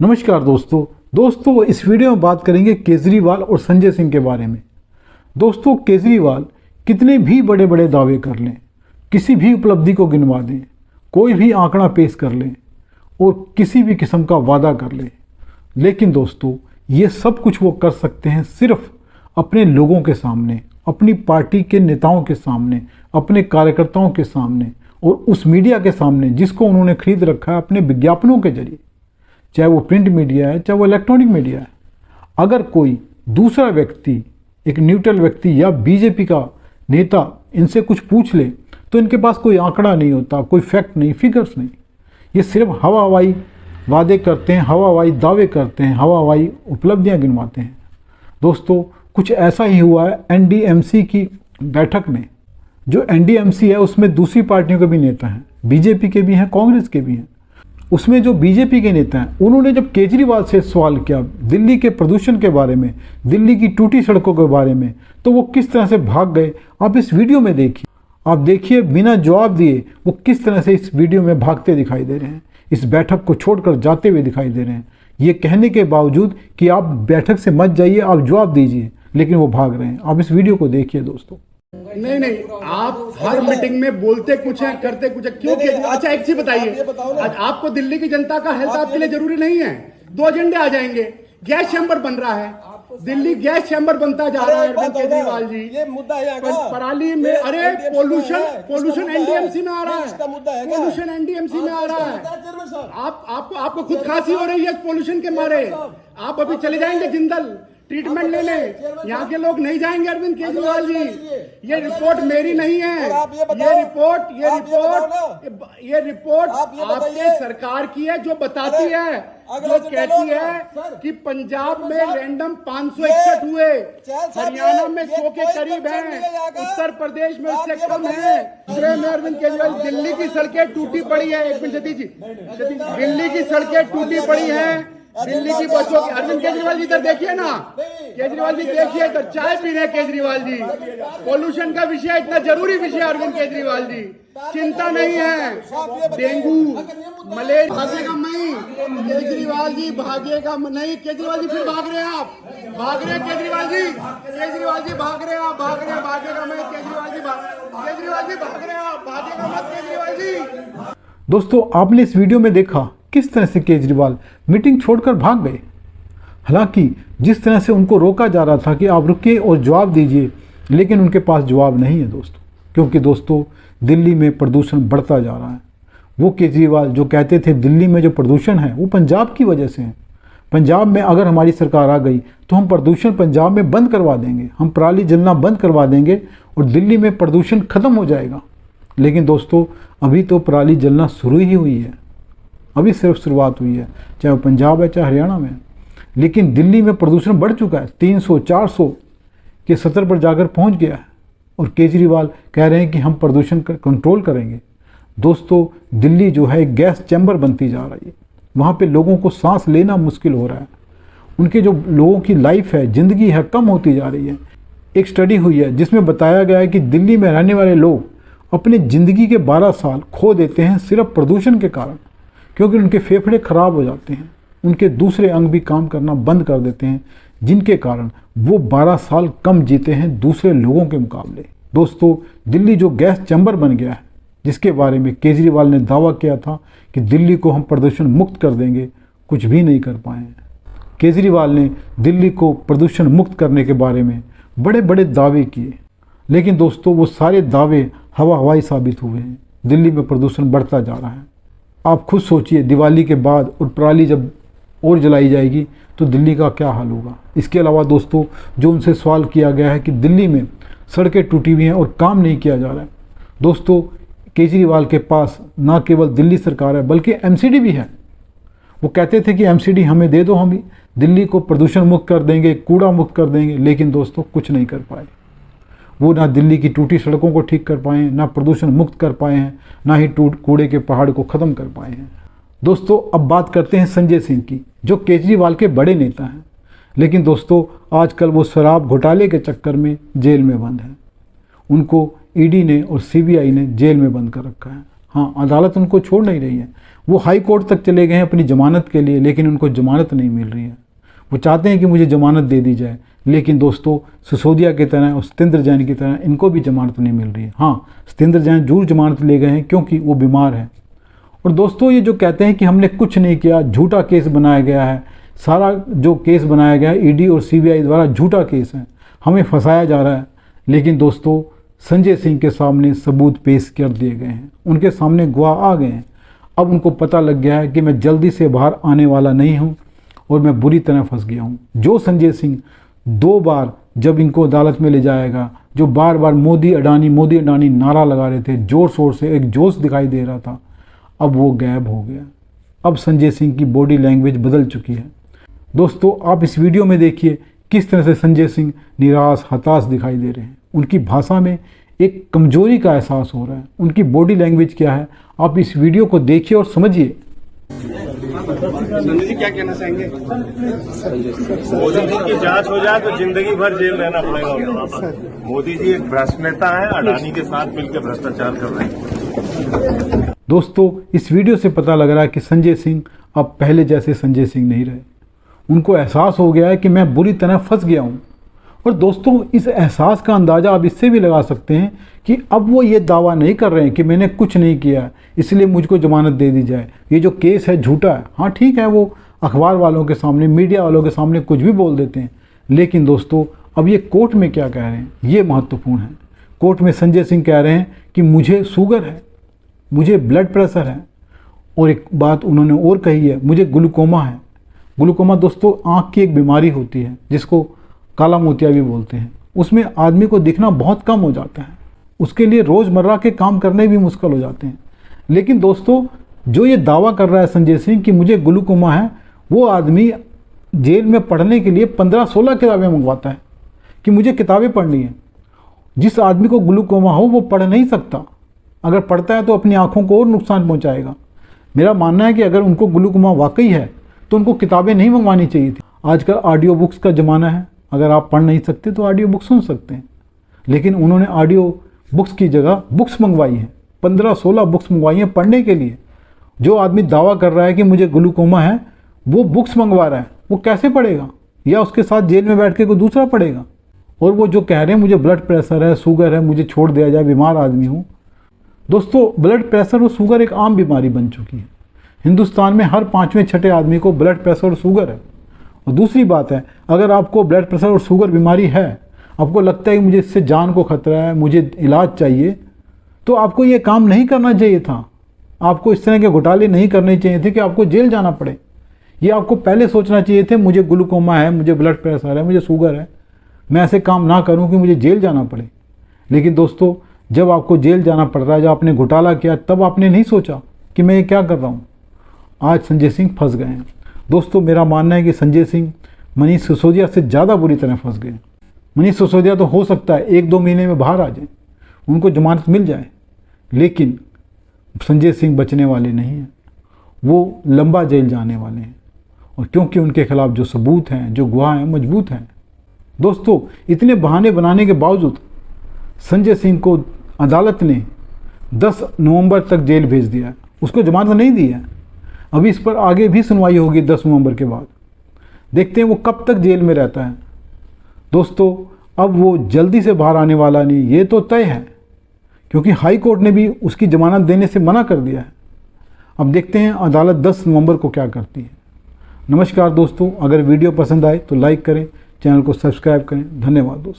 नमस्कार दोस्तों इस वीडियो में बात करेंगे केजरीवाल और संजय सिंह के बारे में। दोस्तों, केजरीवाल कितने भी बड़े बड़े दावे कर लें, किसी भी उपलब्धि को गिनवा दें, कोई भी आंकड़ा पेश कर लें और किसी भी किस्म का वादा कर लें, लेकिन दोस्तों ये सब कुछ वो कर सकते हैं सिर्फ अपने लोगों के सामने, अपनी पार्टी के नेताओं के सामने, अपने कार्यकर्ताओं के सामने और उस मीडिया के सामने जिसको उन्होंने खरीद रखा है अपने विज्ञापनों के जरिए, चाहे वो प्रिंट मीडिया है चाहे वो इलेक्ट्रॉनिक मीडिया है। अगर कोई दूसरा व्यक्ति, एक न्यूट्रल व्यक्ति या बीजेपी का नेता इनसे कुछ पूछ ले तो इनके पास कोई आंकड़ा नहीं होता, कोई फैक्ट नहीं, फिगर्स नहीं। ये सिर्फ हवा हवाई वादे करते हैं, हवा हवाई दावे करते हैं, हवा हवाई उपलब्धियां गिनवाते हैं। दोस्तों, कुछ ऐसा ही हुआ है एनडीएमसी की बैठक में। जो एनडीएमसी है उसमें दूसरी पार्टियों के भी नेता हैं, बीजेपी के भी हैं, कांग्रेस के भी हैं। उसमें जो बीजेपी के नेता हैं उन्होंने जब केजरीवाल से सवाल किया दिल्ली के प्रदूषण के बारे में, दिल्ली की टूटी सड़कों के बारे में, तो वो किस तरह से भाग गए आप इस वीडियो में देखिए। आप देखिए बिना जवाब दिए वो किस तरह से इस वीडियो में भागते दिखाई दे रहे हैं, इस बैठक को छोड़कर जाते हुए दिखाई दे रहे हैं। ये कहने के बावजूद कि आप बैठक से मत जाइए, आप जवाब दीजिए, लेकिन वो भाग रहे हैं। आप इस वीडियो को देखिए दोस्तों। नहीं, आप हर मीटिंग में बोलते कुछ है, करते कुछ है, क्यों? अच्छा एक चीज बताइए, आज आपको दिल्ली की जनता का हेल्थ आपके लिए जरूरी नहीं है? 2 एजेंडे आ जाएंगे। गैस चैम्बर बन रहा है, दिल्ली गैस चैम्बर बनता जा रहा है अरविंद केजरीवाल जी। ये मुद्दा है पराली में, अरे पोल्यूशन एनडीएमसी में आ रहा है, पोल्यूशन एनडीएमसी में आ रहा है। आपको खुद खांसी हो रही है पोल्यूशन के मारे। आप अभी चले जाएंगे जिंदल ट्रीटमेंट ले ले, यहाँ के लोग नहीं जाएंगे अरविंद केजरीवाल जी। ये रिपोर्ट मेरी नहीं है, ये रिपोर्ट आपके सरकार की है, जो बताती है, जो कहती है कि पंजाब में रैंडम 561 हुए, हरियाणा में 100 के करीब हैं, उत्तर प्रदेश में उससे कम है। दूसरे में अरविंद केजरीवाल, दिल्ली की सड़कें टूटी पड़ी है। एक मिनट सतीश जी, दिल्ली की सड़कें टूटी पड़ी हैं, दिल्ली की बसों की। अरविंद केजरीवाल जी इधर देखिए ना, केजरीवाल जी देखिए इधर, चाय पी रहे केजरीवाल जी। पोल्यूशन का विषय इतना जरूरी विषय अरविंद केजरीवाल जी, चिंता नहीं है। डेंगू मलेरिया भागेगा नहीं, केजरीवाल जी भागेगा नहीं। केजरीवाल जी फिर भाग रहे हैं, आप भाग रहे हैं केजरीवाल जी, केजरीवाल जी भाग रहे हैं, आप भाग रहे हैं, भागेगा नहीं केजरीवाल जी, केजरीवाल जी भाग रहे हैं, आप भागेगा मत केजरीवाल जी। दोस्तों, आपने इस वीडियो में देखा किस तरह से केजरीवाल मीटिंग छोड़कर भाग गए। हालांकि जिस तरह से उनको रोका जा रहा था कि आप रुकिए और जवाब दीजिए, लेकिन उनके पास जवाब नहीं है दोस्तों, क्योंकि दोस्तों दिल्ली में प्रदूषण बढ़ता जा रहा है। वो केजरीवाल जो कहते थे दिल्ली में जो प्रदूषण है वो पंजाब की वजह से है। पंजाब में अगर हमारी सरकार आ गई तो हम प्रदूषण पंजाब में बंद करवा देंगे, हम पराली जलना बंद करवा देंगे और दिल्ली में प्रदूषण खत्म हो जाएगा। लेकिन दोस्तों अभी तो पराली जलना शुरू ही हुई है, अभी सिर्फ शुरुआत हुई है, चाहे वो पंजाब है चाहे हरियाणा में। लेकिन दिल्ली में प्रदूषण बढ़ चुका है, 300-400 के स्तर पर जाकर पहुंच गया है और केजरीवाल कह रहे हैं कि हम प्रदूषण कंट्रोल करेंगे। दोस्तों, दिल्ली जो है एक गैस चैम्बर बनती जा रही है, वहाँ पे लोगों को सांस लेना मुश्किल हो रहा है, उनके जो लोगों की लाइफ है, ज़िंदगी है, कम होती जा रही है। एक स्टडी हुई है जिसमें बताया गया है कि दिल्ली में रहने वाले लोग अपने ज़िंदगी के 12 साल खो देते हैं सिर्फ प्रदूषण के कारण, क्योंकि उनके फेफड़े खराब हो जाते हैं, उनके दूसरे अंग भी काम करना बंद कर देते हैं, जिनके कारण वो 12 साल कम जीते हैं दूसरे लोगों के मुकाबले। दोस्तों, दिल्ली जो गैस चैम्बर बन गया है, जिसके बारे में केजरीवाल ने दावा किया था कि दिल्ली को हम प्रदूषण मुक्त कर देंगे, कुछ भी नहीं कर पाए हैं। केजरीवाल ने दिल्ली को प्रदूषण मुक्त करने के बारे में बड़े बड़े दावे किए, लेकिन दोस्तों वो सारे दावे हवा हवाई साबित हुए हैं। दिल्ली में प्रदूषण बढ़ता जा रहा है। आप खुद सोचिए, दिवाली के बाद और पराली जब और जलाई जाएगी तो दिल्ली का क्या हाल होगा। इसके अलावा दोस्तों जो उनसे सवाल किया गया है कि दिल्ली में सड़कें टूटी हुई हैं और काम नहीं किया जा रहा है। दोस्तों, केजरीवाल के पास ना केवल दिल्ली सरकार है बल्कि एमसीडी भी है। वो कहते थे कि एमसीडी हमें दे दो, हम दिल्ली को प्रदूषण मुक्त कर देंगे, कूड़ा मुक्त कर देंगे, लेकिन दोस्तों कुछ नहीं कर पाए। वो ना दिल्ली की टूटी सड़कों को ठीक कर पाए हैं, ना प्रदूषण मुक्त कर पाए हैं, ना ही कूड़े के पहाड़ को ख़त्म कर पाए हैं। दोस्तों, अब बात करते हैं संजय सिंह की, जो केजरीवाल के बड़े नेता हैं, लेकिन दोस्तों आजकल वो शराब घोटाले के चक्कर में जेल में बंद है। उनको ईडी ने और सीबीआई ने जेल में बंद कर रखा है। हाँ, अदालत उनको छोड़ नहीं रही है, वो हाई कोर्ट तक चले गए हैं अपनी ज़मानत के लिए, लेकिन उनको ज़मानत नहीं मिल रही है। वो चाहते हैं कि मुझे ज़मानत दे दी जाए, लेकिन दोस्तों सिसोदिया की तरह और सत्येंद्र जैन की तरह इनको भी ज़मानत नहीं मिल रही है। हाँ, सत्येंद्र जैन जरूर ज़मानत ले गए हैं क्योंकि वो बीमार है। और दोस्तों ये जो कहते हैं कि हमने कुछ नहीं किया, झूठा केस बनाया गया है, सारा जो केस बनाया गया है ईडी और सीबीआई द्वारा झूठा केस है, हमें फंसाया जा रहा है। लेकिन दोस्तों संजय सिंह के सामने सबूत पेश कर दिए गए हैं, उनके सामने गवाह आ गए हैं। अब उनको पता लग गया है कि मैं जल्दी से बाहर आने वाला नहीं हूँ और मैं बुरी तरह फंस गया हूँ। जो संजय सिंह 2 बार जब इनको अदालत में ले जाएगा, जो बार बार मोदी अडानी नारा लगा रहे थे, ज़ोर शोर से एक जोश दिखाई दे रहा था, अब वो गायब हो गया। अब संजय सिंह की बॉडी लैंग्वेज बदल चुकी है। दोस्तों आप इस वीडियो में देखिए किस तरह से संजय सिंह निराश हताश दिखाई दे रहे हैं। उनकी भाषा में एक कमजोरी का एहसास हो रहा है। उनकी बॉडी लैंग्वेज क्या है, आप इस वीडियो को देखिए और समझिए। संजय जी क्या कहना चाहेंगे? मोदी जी की जांच हो जाए तो जिंदगी भर जेल रहना पड़ेगा। मोदी जी एक भ्रष्ट नेता है, अडानी के साथ मिलकर भ्रष्टाचार कर रहे हैं। दोस्तों इस वीडियो से पता लग रहा है कि संजय सिंह अब पहले जैसे संजय सिंह नहीं रहे। उनको एहसास हो गया है कि मैं बुरी तरह फंस गया हूँ। और दोस्तों इस एहसास का अंदाज़ा आप इससे भी लगा सकते हैं कि अब वो ये दावा नहीं कर रहे हैं कि मैंने कुछ नहीं किया इसलिए मुझको ज़मानत दे दी जाए, ये जो केस है झूठा है। हाँ ठीक है, वो अखबार वालों के सामने, मीडिया वालों के सामने कुछ भी बोल देते हैं, लेकिन दोस्तों अब ये कोर्ट में क्या कह रहे हैं ये महत्वपूर्ण है। कोर्ट में संजय सिंह कह रहे हैं कि मुझे शुगर है, मुझे ब्लड प्रेशर है, और एक बात उन्होंने और कही है, मुझे ग्लूकोमा है। ग्लूकोमा दोस्तों आँख की एक बीमारी होती है जिसको काला मोतिया भी बोलते हैं। उसमें आदमी को दिखना बहुत कम हो जाता है, उसके लिए रोज़मर्रा के काम करने भी मुश्किल हो जाते हैं। लेकिन दोस्तों जो ये दावा कर रहा है संजय सिंह कि मुझे ग्लूकोमा है, वो आदमी जेल में पढ़ने के लिए 15-16 किताबें मंगवाता है कि मुझे किताबें पढ़नी है। जिस आदमी को ग्लूकोमा हो वो पढ़ नहीं सकता, अगर पढ़ता है तो अपनी आँखों को और नुकसान पहुँचाएगा। मेरा मानना है कि अगर उनको ग्लूकोमा वाकई है तो उनको किताबें नहीं मंगवानी चाहिए थी। आजकल ऑडियो बुक्स का ज़माना है, अगर आप पढ़ नहीं सकते तो ऑडियो बुक सुन सकते हैं, लेकिन उन्होंने ऑडियो बुक्स की जगह बुक्स मंगवाई हैं, 15-16 बुक्स मंगवाई हैं पढ़ने के लिए। जो आदमी दावा कर रहा है कि मुझे ग्लूकोमा है वो बुक्स मंगवा रहा है, वो कैसे पढ़ेगा? या उसके साथ जेल में बैठ के कोई दूसरा पढ़ेगा? और वो जो कह रहे हैं मुझे ब्लड प्रेशर है, शुगर है, मुझे छोड़ दिया जाए, बीमार आदमी हूँ। दोस्तों ब्लड प्रेशर और शुगर एक आम बीमारी बन चुकी है। हिंदुस्तान में हर 5वें-6ठे आदमी को ब्लड प्रेशर और शुगर है। और दूसरी बात है, अगर आपको ब्लड प्रेशर और शुगर बीमारी है, आपको लगता है कि मुझे इससे जान को खतरा है, मुझे इलाज चाहिए, तो आपको ये काम नहीं करना चाहिए था। आपको इस तरह के घोटाले नहीं करने चाहिए थे कि आपको जेल जाना पड़े। ये आपको पहले सोचना चाहिए थे, मुझे ग्लूकोमा है, मुझे ब्लड प्रेशर है, मुझे शुगर है, मैं ऐसे काम ना करूं कि मुझे जेल जाना पड़े। लेकिन दोस्तों जब आपको जेल जाना पड़ रहा है, जब आपने घोटाला किया, तब आपने नहीं सोचा कि मैं ये क्या कर रहा हूँ। आज संजय सिंह फंस गए हैं। दोस्तों मेरा मानना है कि संजय सिंह मनीष सिसोदिया से ज़्यादा बुरी तरह फंस गए। मनीष सिसोदिया तो हो सकता है 1-2 महीने में बाहर आ जाए, उनको जमानत मिल जाए, लेकिन संजय सिंह बचने वाले नहीं हैं, वो लंबा जेल जाने वाले हैं। और क्योंकि उनके खिलाफ जो सबूत हैं, जो गवाह हैं, मजबूत हैं। दोस्तों इतने बहाने बनाने के बावजूद संजय सिंह को अदालत ने 10 नवंबर तक जेल भेज दिया है, उसको जमानत नहीं दी है। अभी इस पर आगे भी सुनवाई होगी 10 नवंबर के बाद, देखते हैं वो कब तक जेल में रहता है। दोस्तों अब वो जल्दी से बाहर आने वाला नहीं, ये तो तय है, क्योंकि हाई कोर्ट ने भी उसकी जमानत देने से मना कर दिया है। अब देखते हैं अदालत 10 नवंबर को क्या करती है। नमस्कार दोस्तों, अगर वीडियो पसंद आए तो लाइक करें, चैनल को सब्सक्राइब करें। धन्यवाद दोस्तों।